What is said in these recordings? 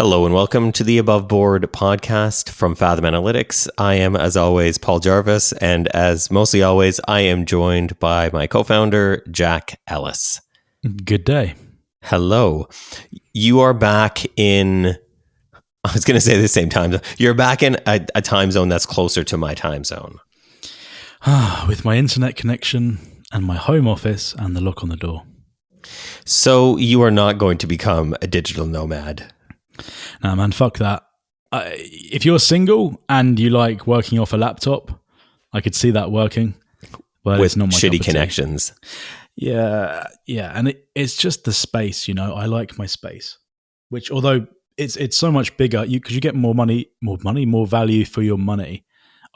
Hello and welcome to the Above Board podcast from Fathom Analytics. I am, as always, Paul Jarvis, and as mostly always, I am joined by my co-founder, Jack Ellis. Good day. Hello. You are back in, I was going to say the same time zone. You're back in a time zone that's closer to my time zone. With my internet connection and my home office and the lock on the door. So you are not going to become a digital nomad. Nah, man, fuck that. If you're single and you like working off a laptop, I could see that working. But With it's not my shitty cup of tea. connections. Yeah. And it's just the space, I like my space. Which, although it's so much bigger, because you get more value for your money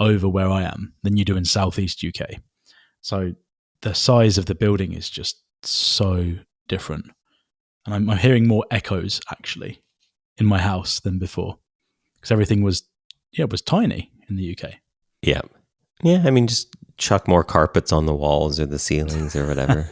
over where I am than you do in Southeast UK. So the size of the building is just so different. And I'm hearing more echoes, actually, in my house than before, because everything was tiny in the UK. Yeah. I mean, just chuck more carpets on the walls or the ceilings or whatever.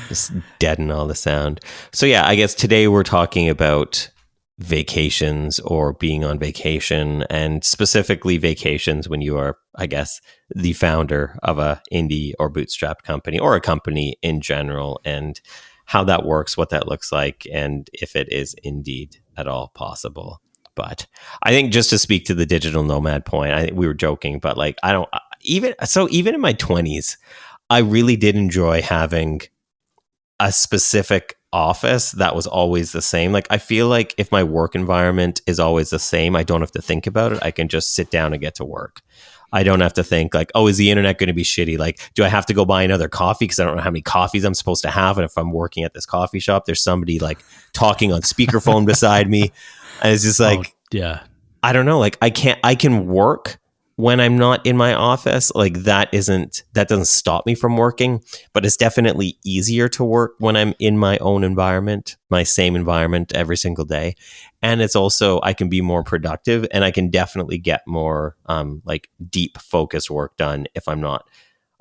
Just deaden all the sound. So yeah, I guess today we're talking about vacations or being on vacation, and specifically vacations when you are, I guess, the founder of a indie or bootstrap company or a company in general, and how that works, what that looks like, and if it is indeed at all possible. But I think just to speak to the digital nomad point, we were joking, but like, even in my 20s, I really did enjoy having a specific office that was always the same. Like, I feel like if my work environment is always the same, I don't have to think about it. I can just sit down and get to work. I don't have to think like, oh, is the internet going to be shitty? Like, do I have to go buy another coffee because I don't know how many coffees I'm supposed to have? And if I'm working at this coffee shop, there's somebody like talking on speakerphone beside me. And it's just like, I don't know. Like, I can work when I'm not in my office. Like, that doesn't stop me from working, but it's definitely easier to work when I'm in my own environment, my same environment every single day. And it's also, I can be more productive, and I can definitely get more like deep focus work done if I'm not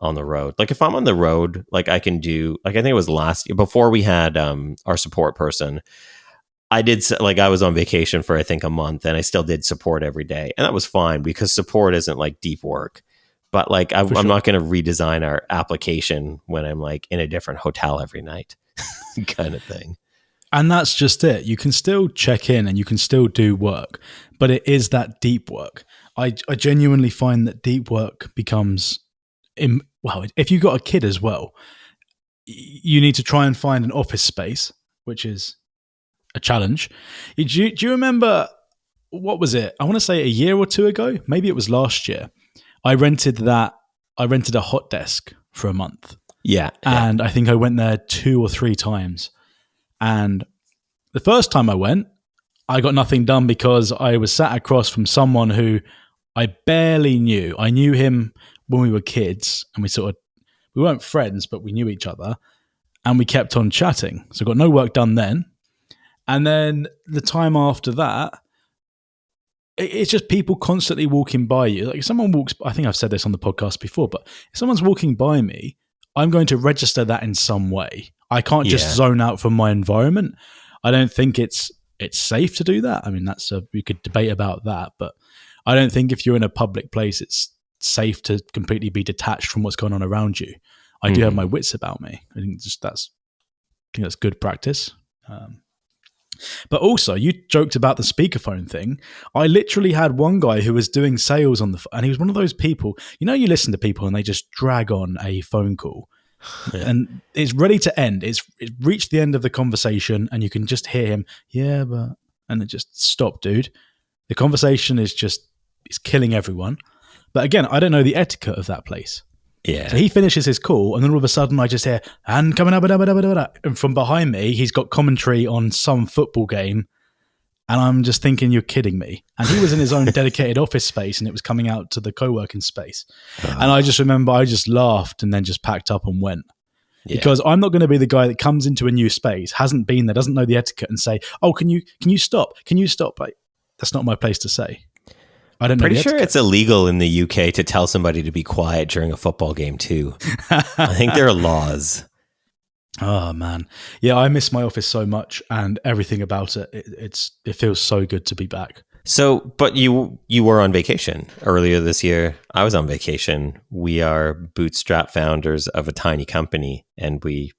on the road. Like, if I'm on the road, like I can do, like, I think it was last year before we had our support person, I was on vacation for, I think, a month, and I still did support every day. And that was fine because support isn't like deep work. But like, I'm not going to redesign our application when I'm like in a different hotel every night kind of thing. And that's just it. You can still check in and you can still do work, but it is that deep work. I genuinely find that deep work becomes, if you've got a kid as well, you need to try and find an office space, which is a challenge. Do you remember, what was it? I want to say a year or two ago, maybe it was last year. I rented a hot desk for a month. Yeah. And I think I went there 2 or 3 times. And the first time I went, I got nothing done because I was sat across from someone who I barely knew. I knew him when we were kids, and we weren't friends, but we knew each other, and we kept on chatting. So I got no work done then. And then the time after that, it's just people constantly walking by you. Like, if someone walks, I think I've said this on the podcast before, but if someone's walking by me, I'm going to register that in some way. I can't just zone out from my environment. I don't think it's safe to do that. I mean, we could debate about that, but I don't think if you're in a public place, it's safe to completely be detached from what's going on around you. I do have my wits about me. I think that's good practice. But also, you joked about the speakerphone thing. I literally had one guy who was doing sales on and he was one of those people, you listen to people and they just drag on a phone call. Yeah. And it's ready to end. It's reached the end of the conversation and you can just hear him, and it just stop, dude. The conversation is killing everyone. But again, I don't know the etiquette of that place. Yeah. So he finishes his call, and then all of a sudden I just hear, and coming up, and from behind me, he's got commentary on some football game. And I'm just thinking, you're kidding me. And he was in his own dedicated office space, and it was coming out to the co-working space. And I just remember I just laughed and then just packed up and went. Yeah. Because I'm not going to be the guy that comes into a new space, hasn't been there, doesn't know the etiquette, and say, oh, can you stop? Can you stop? Like, that's not my place to say. I don't know. Pretty sure it's illegal in the UK to tell somebody to be quiet during a football game too. I think there are laws. Oh man, yeah, I miss my office so much and everything about it. It feels so good to be back. So, but you were on vacation earlier this year. I was on vacation. We are bootstrap founders of a tiny company, and we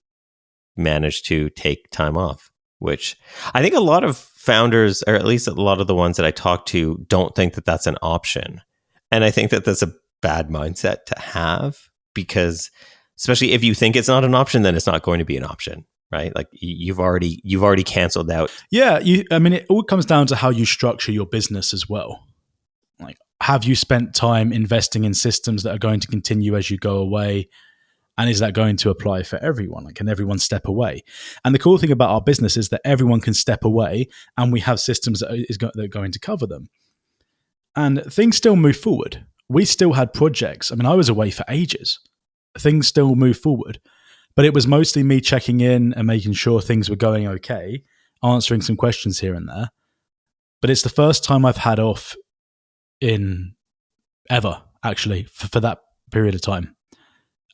managed to take time off, which I think a lot of founders, or at least a lot of the ones that I talk to, don't think that that's an option. And I think that that's a bad mindset to have, because especially if you think it's not an option, then it's not going to be an option, right? Like you've already canceled out. Yeah, I mean, it all comes down to how you structure your business as well. Like, have you spent time investing in systems that are going to continue as you go away? And is that going to apply for everyone? Like, can everyone step away? And the cool thing about our business is that everyone can step away, and we have systems that are going to cover them. And things still move forward. We still had projects. I mean, I was away for ages. Things still move forward. But it was mostly me checking in and making sure things were going okay, answering some questions here and there. But it's the first time I've had off in ever, actually, for that period of time.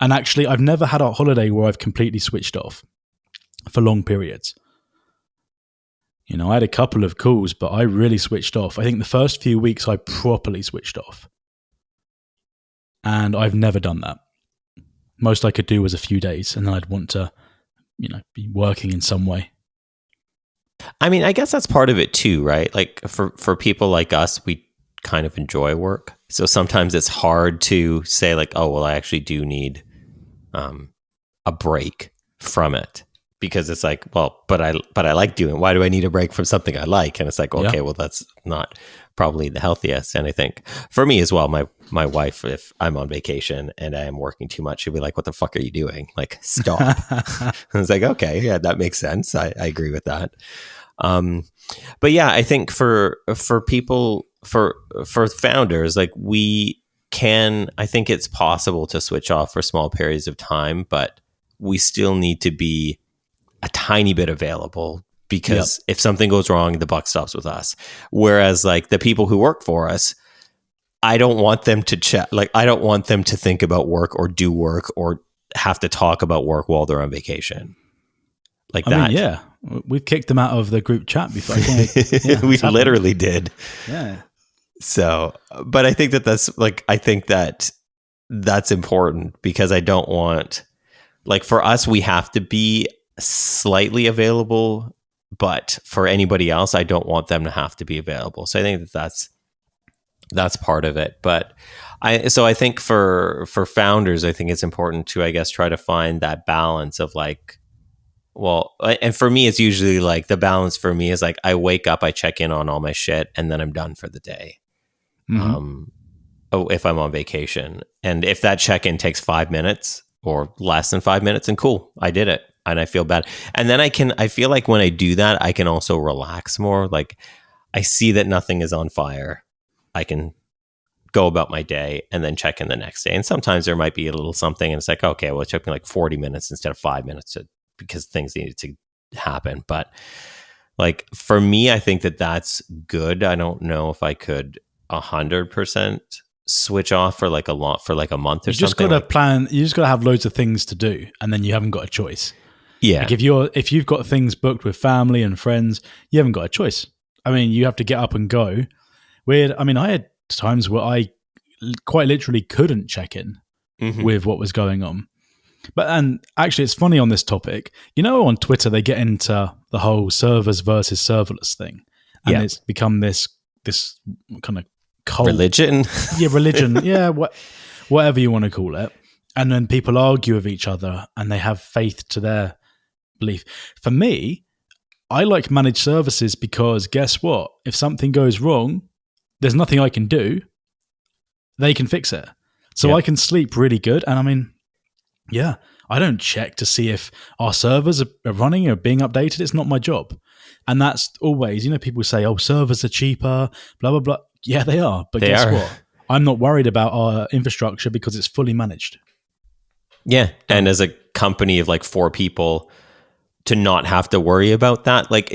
And actually, I've never had a holiday where I've completely switched off for long periods. You know, I had a couple of calls, but I really switched off. I think the first few weeks I properly switched off. And I've never done that. Most I could do was a few days, and then I'd want to, be working in some way. I mean, I guess that's part of it too, right? Like for people like us, we kind of enjoy work. So sometimes it's hard to say like, oh, well, I actually do need a break from it, because it's like, well, but I like doing it. Why do I need a break from something I like? And it's like, okay, well, that's not probably the healthiest. And I think for me as well, my wife, if I'm on vacation and I am working too much, she'll be like, what the fuck are you doing? Like, stop. I was like, okay, yeah, that makes sense. I agree with that. But yeah, I think for people, for founders, like I think it's possible to switch off for small periods of time, but we still need to be a tiny bit available, because if something goes wrong, the buck stops with us. Whereas like the people who work for us, I don't want them to chat. Like, I don't want them to think about work or do work or have to talk about work while they're on vacation. Like that. I mean, yeah, we've kicked them out of the group chat before. We literally did. Yeah. So, but I think that's important, because I don't want, like, for us, we have to be slightly available, but for anybody else, I don't want them to have to be available. So I think that's part of it. But I think for founders, I think it's important to, I guess, try to find that balance of like, well, and for me, it's usually like the balance for me is like, I wake up, I check in on all my shit, and then I'm done for the day. Mm-hmm. If I'm on vacation, and if that check-in takes 5 minutes or less than 5 minutes, and cool, I did it, and I feel bad. And then I feel like when I do that, I can also relax more. Like, I see that nothing is on fire. I can go about my day and then check in the next day. And sometimes there might be a little something, and it's like, okay, well, it took me like 40 minutes instead of 5 minutes because things needed to happen. But like, for me, I think that that's good. I don't know if I could 100% switch off for like a month or something. You just got to plan. You just got to have loads of things to do, and then you haven't got a choice. Yeah. Like if you've got things booked with family and friends, you haven't got a choice. I mean, you have to get up and go. I mean, I had times where I quite literally couldn't check in with what was going on. And actually, it's funny on this topic. You know, on Twitter, they get into the whole servers versus serverless thing, and it's become this kind of cult. Religion. Religion. Yeah, whatever you want to call it. And then people argue with each other, and they have faith to their belief. For me, I like managed services because guess what? If something goes wrong, there's nothing I can do. They can fix it. So I can sleep really good. And I mean, yeah, I don't check to see if our servers are running or being updated. It's not my job. And that's always, people say, oh, servers are cheaper, blah, blah, blah. Yeah, they are. But guess what? I'm not worried about our infrastructure because it's fully managed. Yeah. And as a company of like 4 people, to not have to worry about that, like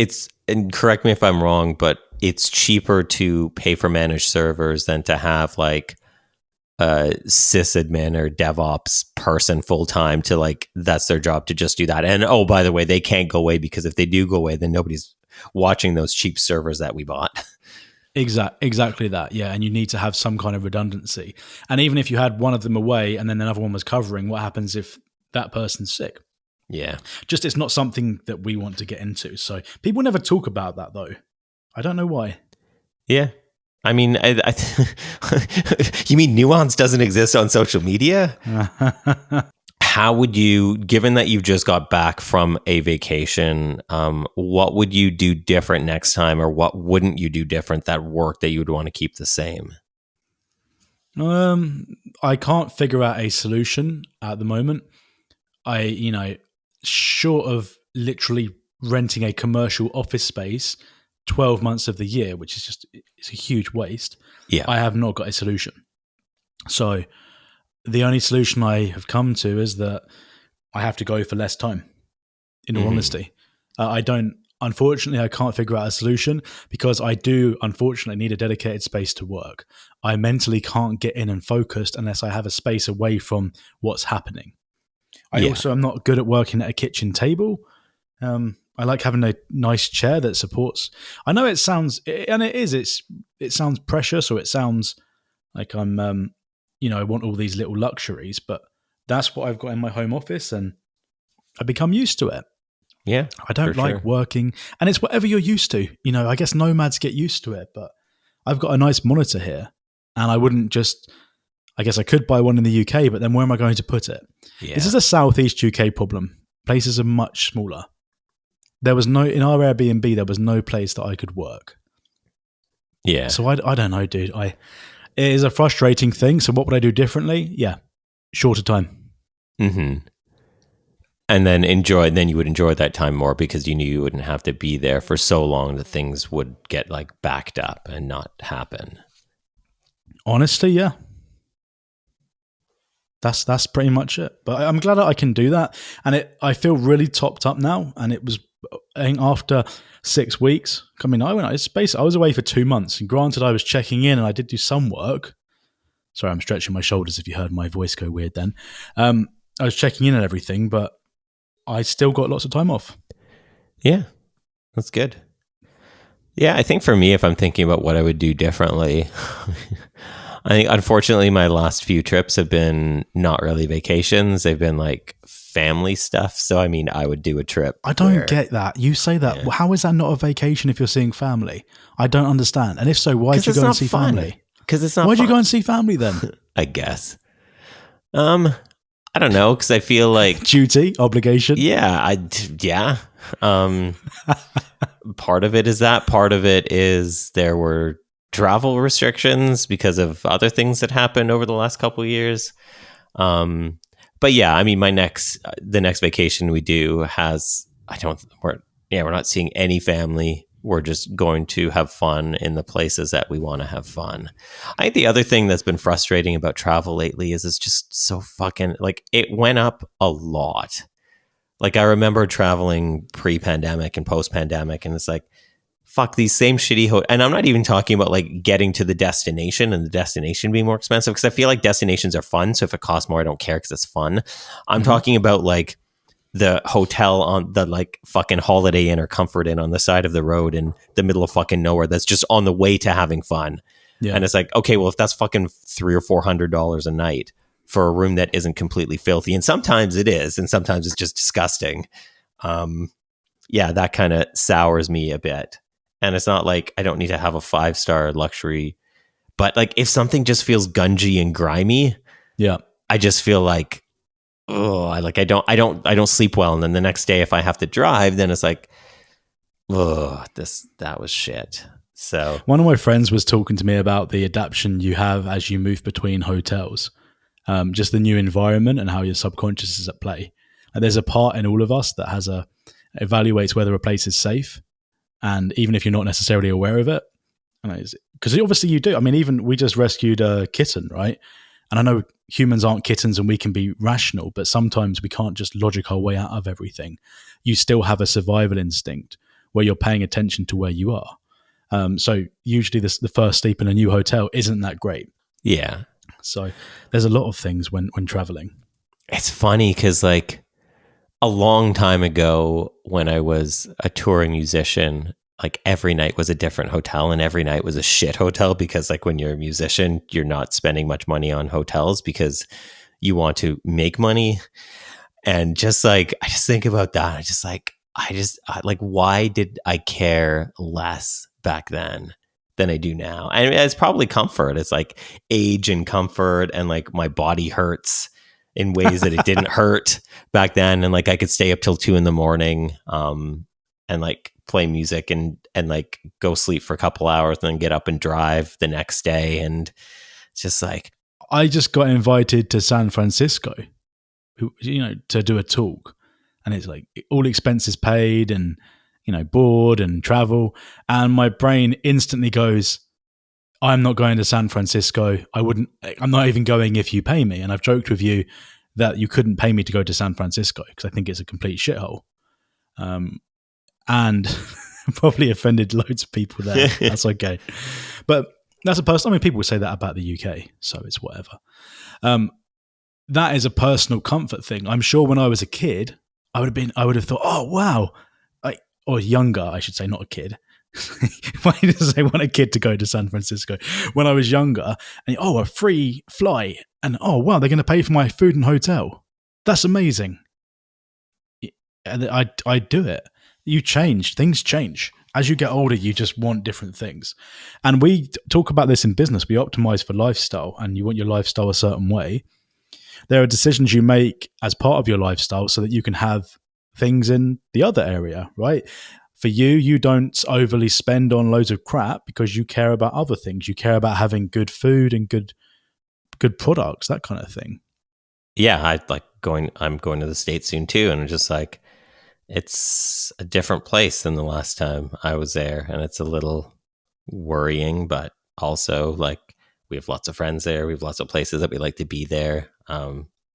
and correct me if I'm wrong, but it's cheaper to pay for managed servers than to have like a sysadmin or DevOps person full time to like that's their job to just do that. And oh, by the way, they can't go away because if they do go away, then nobody's watching those cheap servers that we bought. Exactly that. Yeah. And you need to have some kind of redundancy. And even if you had one of them away and then another one was covering, what happens if that person's sick? Yeah. Just it's not something that we want to get into. So people never talk about that though. I don't know why. Yeah. I mean, you mean nuance doesn't exist on social media? How would you, given that you've just got back from a vacation, what would you do different next time, or what wouldn't you do different that work that you would want to keep the same? I can't figure out a solution at the moment. Short of literally renting a commercial office space 12 months of the year, which is just, it's a huge waste. Yeah. I have not got a solution. So the only solution I have come to is that I have to go for less time, in all honesty. Unfortunately, I can't figure out a solution because I do, unfortunately, need a dedicated space to work. I mentally can't get in and focused unless I have a space away from what's happening. I also am not good at working at a kitchen table. I like having a nice chair that supports. I know it sounds, and it is, it sounds precious, or it sounds like I'm, I want all these little luxuries, but that's what I've got in my home office, and I become used to it. Yeah. I don't like working, and it's whatever you're used to. I guess nomads get used to it, but I've got a nice monitor here, and I wouldn't just, I guess I could buy one in the UK, but then where am I going to put it? Yeah. This is a Southeast UK problem. Places are much smaller. In our Airbnb, there was no place that I could work. Yeah. So I don't know, dude. It is a frustrating thing. So what would I do differently? Yeah. Shorter time. Mm-hmm. And then you would enjoy that time more because you knew you wouldn't have to be there for so long that things would get like backed up and not happen. Honestly, yeah. That's pretty much it. But I'm glad that I can do that. And I feel really topped up now. And it was after 6 weeks. I mean, I was away for 2 months. And granted, I was checking in and I did do some work. Sorry, I'm stretching my shoulders if you heard my voice go weird then. I was checking in and everything, but I still got lots of time off. Yeah, that's good. Yeah, I think for me, if I'm thinking about what I would do differently, I think unfortunately my last few trips have been not really vacations. They've been like family stuff. So, I mean, I would do a trip. I don't get that. You say that. Yeah. Well, how is that not a vacation if you're seeing family? I don't understand. And if so, why did you go and see family? Because it's not Why'd you go and see family then? I guess. I don't know, because I feel like duty, obligation. Yeah, part of it is that. Part of it is there were travel restrictions because of other things that happened over the last couple of years. But yeah, I mean, the next vacation we do we're not seeing any family. We're just going to have fun in the places that we want to have fun. I think the other thing that's been frustrating about travel lately is it's just so fucking, like, it went up a lot. Like, I remember traveling pre-pandemic and post-pandemic, and it's like, fuck, these same shitty and I'm not even talking about like getting to the destination and the destination being more expensive, because I feel like destinations are fun. So if it costs more, I don't care because it's fun. I'm talking about like the hotel on the like fucking Holiday Inn or Comfort Inn on the side of the road in the middle of fucking nowhere that's just on the way to having fun. Yeah. And it's like, okay, well, if that's fucking $300 or $400 a night for a room that isn't completely filthy, and sometimes it is, and sometimes it's just disgusting. That kind of sours me a bit. And it's not like I don't need to have a 5-star luxury, but like if something just feels gungy and grimy, I just feel like, I don't sleep well. And then the next day, if I have to drive, then it's like, that was shit. So one of my friends was talking to me about the adaptation you have as you move between hotels, just the new environment and how your subconscious is at play. And there's a part in all of us that evaluates whether a place is safe. And even if you're not necessarily aware of it, because obviously you do. I mean, even we just rescued a kitten, right? And I know humans aren't kittens and we can be rational, but sometimes we can't just logic our way out of everything. You still have a survival instinct where you're paying attention to where you are. So usually the first sleep in a new hotel isn't that great. Yeah. So there's a lot of things when traveling. It's funny because like a long time ago when I was a touring musician, like every night was a different hotel and every night was a shit hotel because like when you're a musician, you're not spending much money on hotels because you want to make money. And just like, I just think about that. Like, why did I care less back then than I do now? And it's probably comfort. It's like age and comfort, and like my body hurts in ways that it didn't hurt back then. And like I could stay up till 2 a.m. And like play music and like go sleep for a couple hours and then get up and drive the next day. And it's just like, I just got invited to San Francisco, to do a talk, and it's like all expenses paid and, board and travel. And my brain instantly goes, I'm not going to San Francisco. I'm not even going if you pay me. And I've joked with you that you couldn't pay me to go to San Francisco because I think it's a complete shithole. And probably offended loads of people there. That's okay. But that's a personal, people say that about the UK, so it's whatever. That is a personal comfort thing. I'm sure when I was a kid, I would have thought, oh, wow. Or younger, I should say, not a kid. Why does I want a kid to go to San Francisco? When I was younger, and a free flight, and oh wow, they're going to pay for my food and hotel. That's amazing. I do it. You change. Things change as you get older. You just want different things, and we talk about this in business. We optimize for lifestyle, and you want your lifestyle a certain way. There are decisions you make as part of your lifestyle so that you can have things in the other area, right? For you don't overly spend on loads of crap because you care about other things. You care about having good food and good products, that kind of thing. Yeah, I'm going to the States soon too, and I'm just like, it's a different place than the last time I was there, and it's a little worrying, but also like we have lots of friends there. We have lots of places that we like to be there.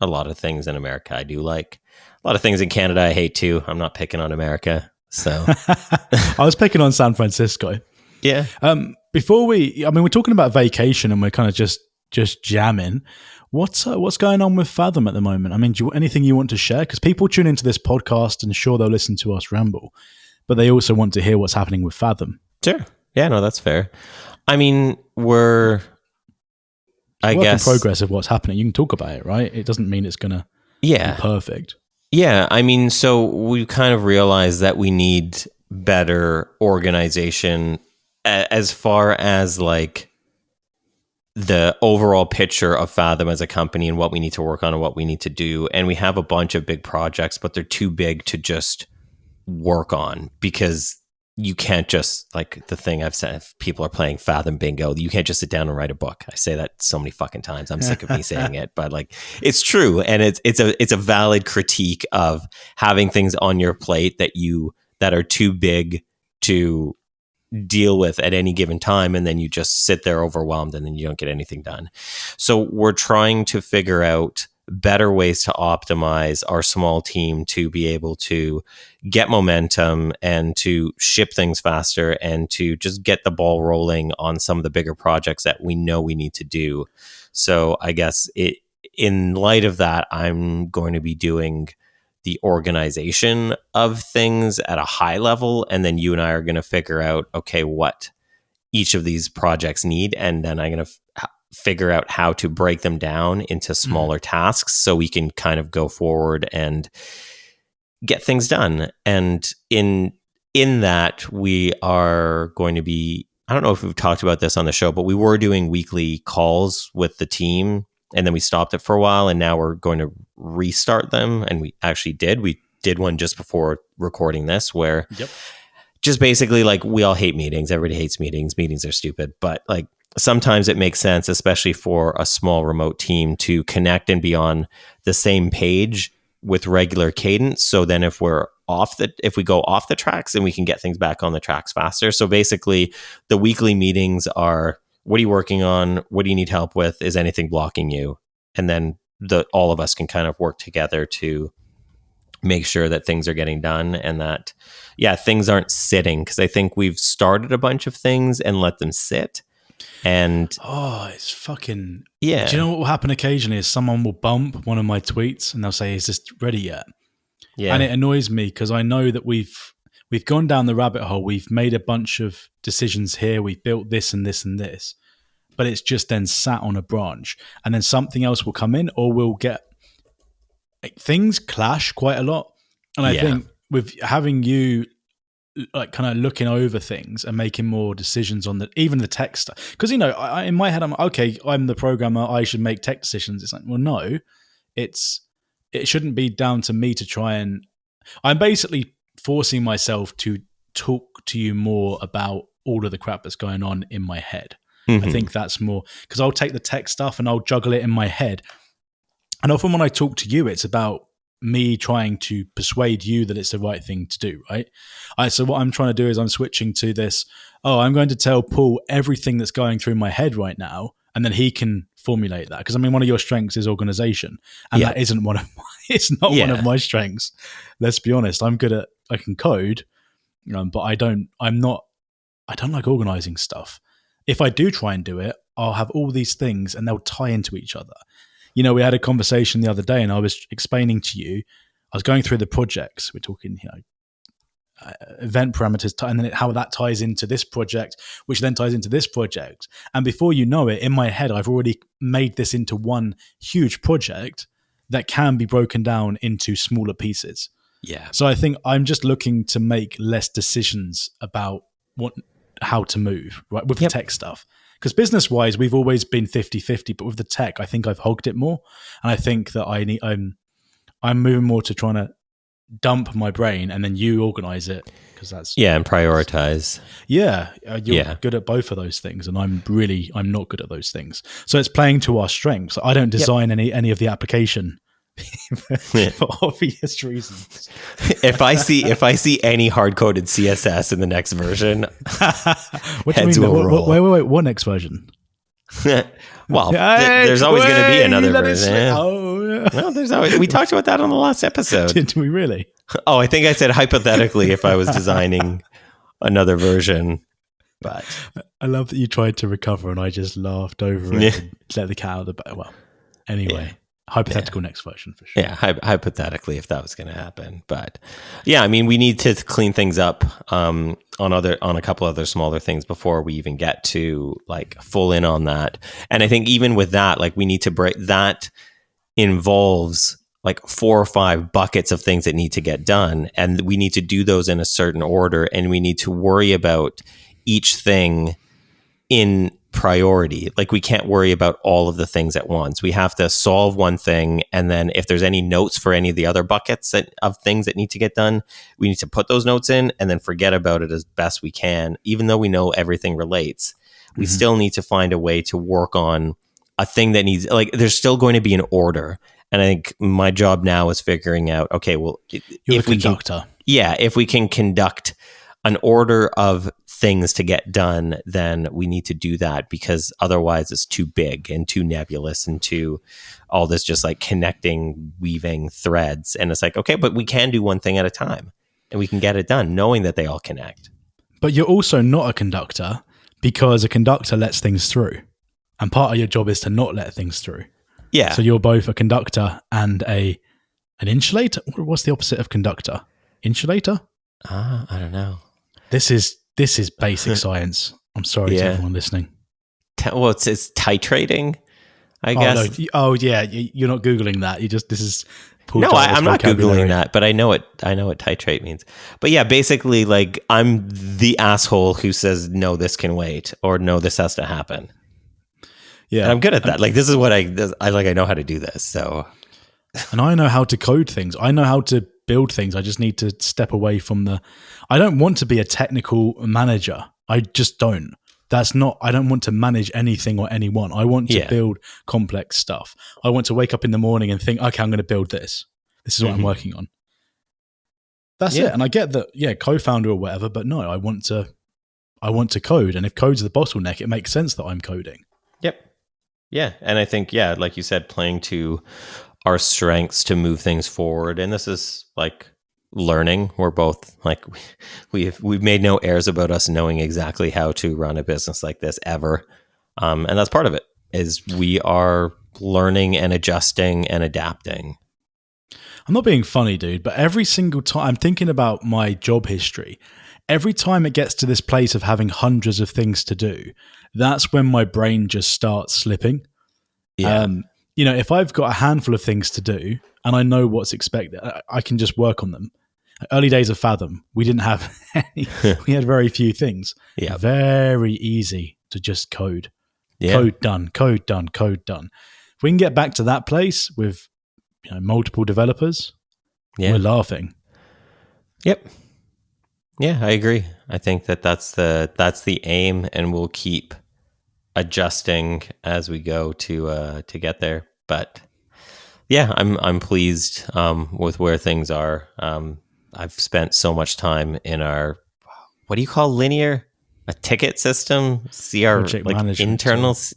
A lot of things in America I do like. A lot of things in Canada I hate too. I'm not picking on America. So I was picking on San Francisco. Yeah. Before we're talking about vacation and we're kind of just jamming. What's going on with Fathom at the moment? I mean, anything you want to share? Because people tune into this podcast and sure they'll listen to us ramble, but they also want to hear what's happening with Fathom. Sure. Yeah, no, that's fair. I mean, we're work in progress of what's happening. You can talk about it, right? It doesn't mean it's going to be perfect. Yeah, I mean, so we kind of realized that we need better organization as far as like the overall picture of Fathom as a company and what we need to work on and what we need to do. And we have a bunch of big projects, but they're too big to just work on because you can't just, like the thing I've said, if people are playing Fathom bingo, you can't just sit down and write a book. I say that so many fucking times. I'm sick of me saying it, but like it's true. And it's a valid critique of having things on your plate that are too big to deal with at any given time, and then you just sit there overwhelmed and then you don't get anything done. So we're trying to figure out better ways to optimize our small team to be able to get momentum and to ship things faster and to just get the ball rolling on some of the bigger projects that we know we need to do. So I guess in light of that, I'm going to be doing the organization of things at a high level, and then you and I are going to figure out, okay, what each of these projects need, and then I'm going to figure out how to break them down into smaller tasks so we can kind of go forward and get things done. And in that, we are going to be, I don't know if we've talked about this on the show, but we were doing weekly calls with the team, and then we stopped it for a while, and now we're going to restart them. And we actually did. We did one just before recording this where just basically like we all hate meetings. Everybody hates meetings. Meetings are stupid, but like sometimes it makes sense, especially for a small remote team, to connect and be on the same page with regular cadence. So then if we go off the tracks, then we can get things back on the tracks faster. So basically the weekly meetings are, what are you working on? What do you need help with? Is anything blocking you? And then all of us can kind of work together to make sure that things are getting done and that, things aren't sitting. Because I think we've started a bunch of things and let them sit. And Oh, it's fucking. yeah, Do you know what will happen occasionally? Is someone will bump one of my tweets and they'll say, "Is this ready yet?" And yeah, it annoys me because I know that we've gone down the rabbit hole. We've made a bunch of decisions here. We've built this and this and this, but it's just then sat on a branch, and then something else will come in, or we'll get things clash quite a lot. And I yeah, think with having you like kind of looking over things and making more decisions on even the tech stuff, because in my head I'm okay, I'm the programmer, I should make tech decisions. It's like, well, no, it's it shouldn't be down to me to try and I'm basically forcing myself to talk to you more about all of the crap that's going on in my head. I hmm think that's more because I'll take the tech stuff and I'll juggle it in my head. And often when I talk to you, it's about me trying to persuade you that it's the right thing to do, right? So what I'm trying to do is I'm switching to this, oh, I'm going to tell Paul everything that's going through my head right now, and then he can formulate that. Because I mean, one of your strengths is organization, and yeah, that isn't one of my, it's not one of yeah, my strengths. Let's be honest. I can code, but I don't like organizing stuff. If I do try and do it, I'll have all these things and they'll tie into each other. We had a conversation the other day and I was explaining to you, I was going through the projects. We're talking, event parameters and then how that ties into this project, which then ties into this project. And before you know it, in my head, I've already made this into one huge project that can be broken down into smaller pieces. yeah. So I think I'm just looking to make less decisions about how to move, right, with the Yep. tech stuff. Because business wise, we've always been 50-50, but with the tech, I think I've hogged it more. And I think that I'm moving more to trying to dump my brain and then you organize it because that's Yeah, and prioritize. yeah, you're Yeah. good at both of those things and I'm not good at those things, so it's playing to our strengths. I don't Yep. design any of the application for obvious reasons. If I see any hard coded CSS in the next version, What do you heads mean? will roll. Wait, what next version? Well, Hey, there's always going to be wait, you another let it version. slip. Yeah. Oh yeah. Well, there's always. We talked about that on the last episode. Did we really? Oh, I think I said hypothetically if I was designing another version, but I love that you tried to recover and I just laughed over it yeah, and let the cat out of the bag. Well, anyway, yeah. hypothetical next version for sure. Yeah, hypothetically, if that was going to happen, but yeah, I mean, we need to clean things up on a couple other smaller things before we even get to like full in on that. And I think even with that, like we need to break that involves like 4 or 5 buckets of things that need to get done, and we need to do those in a certain order, and we need to worry about each thing in priority. Like we can't worry about all of the things at once. We have to solve one thing, and then if there's any notes for any of the other buckets of things that need to get done, we need to put those notes in and then forget about it as best we can. Even though we know everything relates, we still need to find a way to work on a thing that needs, like, there's still going to be an order. And I think my job now is figuring out, okay, well, You're if the we can, conductor. if we can conduct an order of things to get done, then we need to do that, because otherwise it's too big and too nebulous and too all this just like connecting, weaving threads. And it's like, okay, but we can do one thing at a time and we can get it done knowing that they all connect. But you're also not a conductor because a conductor lets things through. And part of your job is to not let things through. Yeah. So you're both a conductor and an insulator. What's the opposite of conductor? Insulator? I don't know. This is basic science. I'm sorry to everyone listening. Well, it's titrating, I guess. No. Oh yeah, you're not Googling that. This is Paul No, Jarvis I'm not vocabulary. Googling that, but I know what titrate means. But yeah, basically, like, I'm the asshole who says, no, this can wait, or no, this has to happen. Yeah. And I'm good at that. Like, this is what I know how to do this. So, and I know how to code things. I know how to build things. I just need to step away from I don't want to be a technical manager. I just don't. I don't want to manage anything or anyone. I want to build complex stuff. I want to wake up in the morning and think, okay, I'm going to build this. This is what I'm working on. That's it. And I get that, co-founder or whatever, but no, I want to code. And if code's the bottleneck, it makes sense that I'm coding. Yep. Yeah. And I think, like you said, playing to our strengths to move things forward. And this is like learning. We're both like, we've made no airs about us knowing exactly how to run a business like this ever. And that's part of it, is we are learning and adjusting and adapting. I'm not being funny, dude, but every single time I'm thinking about my job history, every time it gets to this place of having hundreds of things to do, that's when my brain just starts slipping. Yeah. If I've got a handful of things to do and I know what's expected, I can just work on them. Early days of Fathom, we didn't have any, we had very few things. Yeah. Very easy to just code. Yeah. Code done, code done, code done. If we can get back to that place with multiple developers, we're laughing. Yep. Yeah, I agree. I think that's the aim, and we'll keep adjusting as we go to get there. But yeah, I'm pleased with where things are. I've spent so much time in our, what do you call linear? A ticket system? Project like management internal, tool.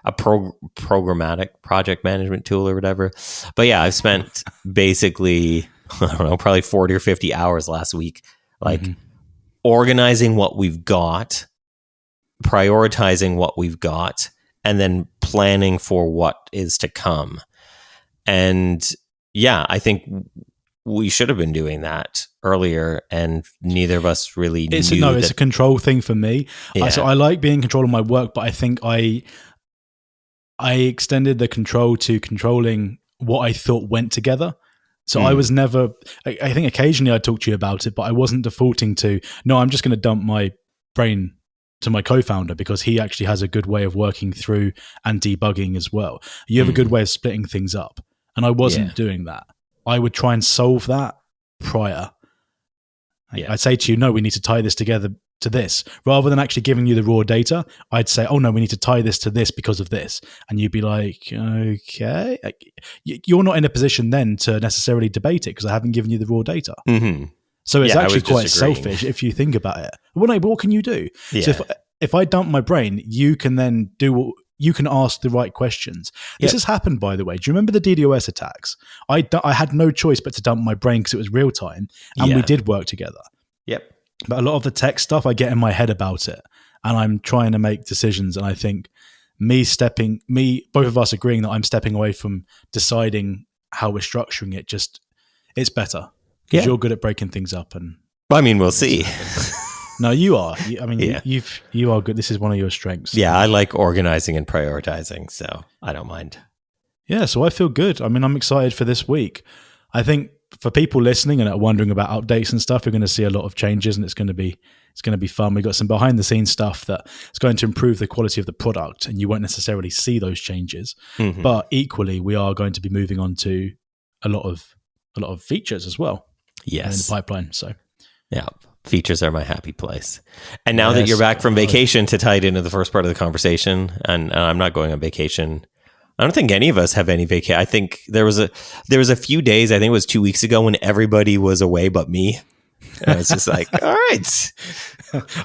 programmatic project management tool or whatever. But yeah, I've spent basically, I don't know, probably 40 or 50 hours last week, like organizing what we've got, prioritizing what we've got, and then planning for what is to come. And yeah, I think we should have been doing that earlier, and neither of us really knew. It's a control thing for me. Yeah. So I like being in control of my work, but I think I extended the control to controlling what I thought went together. So I was never, I think occasionally I'd talk to you about it, but I wasn't defaulting to, no, I'm just going to dump my brain to my co-founder because he actually has a good way of working through and debugging as well. You have a good way of splitting things up. And I wasn't doing that. I would try and solve that prior. I'd say to you, no, we need to tie this together to this. Rather than actually giving you the raw data, I'd say, oh no, we need to tie this to this because of this. And you'd be like, okay. You're not in a position then to necessarily debate it because I haven't given you the raw data. Mm-hmm. So it's actually quite selfish if you think about it. Well, no, but what can you do? Yeah. So if I dump my brain, you can then you can ask the right questions. This has happened, by the way. Do you remember the DDoS attacks? I had no choice but to dump my brain because it was real time, and we did work together. Yep. But a lot of the tech stuff, I get in my head about it, and I'm trying to make decisions. And I think both of us agreeing that I'm stepping away from deciding how we're structuring it, it's better because you're good at breaking things up. And I mean, we'll see. No, you are. You are good. This is one of your strengths. Yeah, I like organizing and prioritizing, so I don't mind. Yeah, so I feel good. I mean, I'm excited for this week. I think for people listening and are wondering about updates and stuff, we're going to see a lot of changes, and it's going to be fun. We've got some behind the scenes stuff that is going to improve the quality of the product, and you won't necessarily see those changes. Mm-hmm. But equally, we are going to be moving on to a lot of features as well. Yes, in the pipeline. So yeah. Features are my happy place. And now that you're back from vacation, to tie it into the first part of the conversation, and I'm not going on vacation. I don't think any of us have any vacation. I think there was a few days, I think it was 2 weeks ago, when everybody was away but me. And it's just like, all right.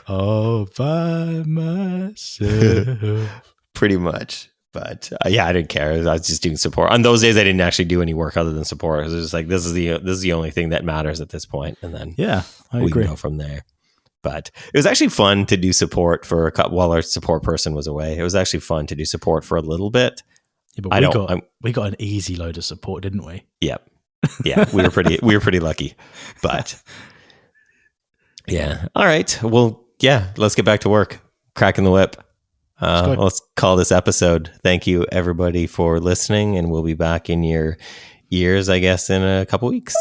All by myself. Pretty much. But yeah, I didn't care. I was just doing support. On those days, I didn't actually do any work other than support. It was just like, this is the only thing that matters at this point. And then I we agree. can go from there. But it was actually fun to do support for while our support person was away. It was actually fun to do support for a little bit. Yeah, but we got an easy load of support, didn't we? Yep. Yeah, we were pretty lucky. But yeah. All right. Well, yeah, let's get back to work. Cracking the whip. Let's call this episode. Thank you, everybody, for listening, and we'll be back in your ears, I guess, in a couple weeks.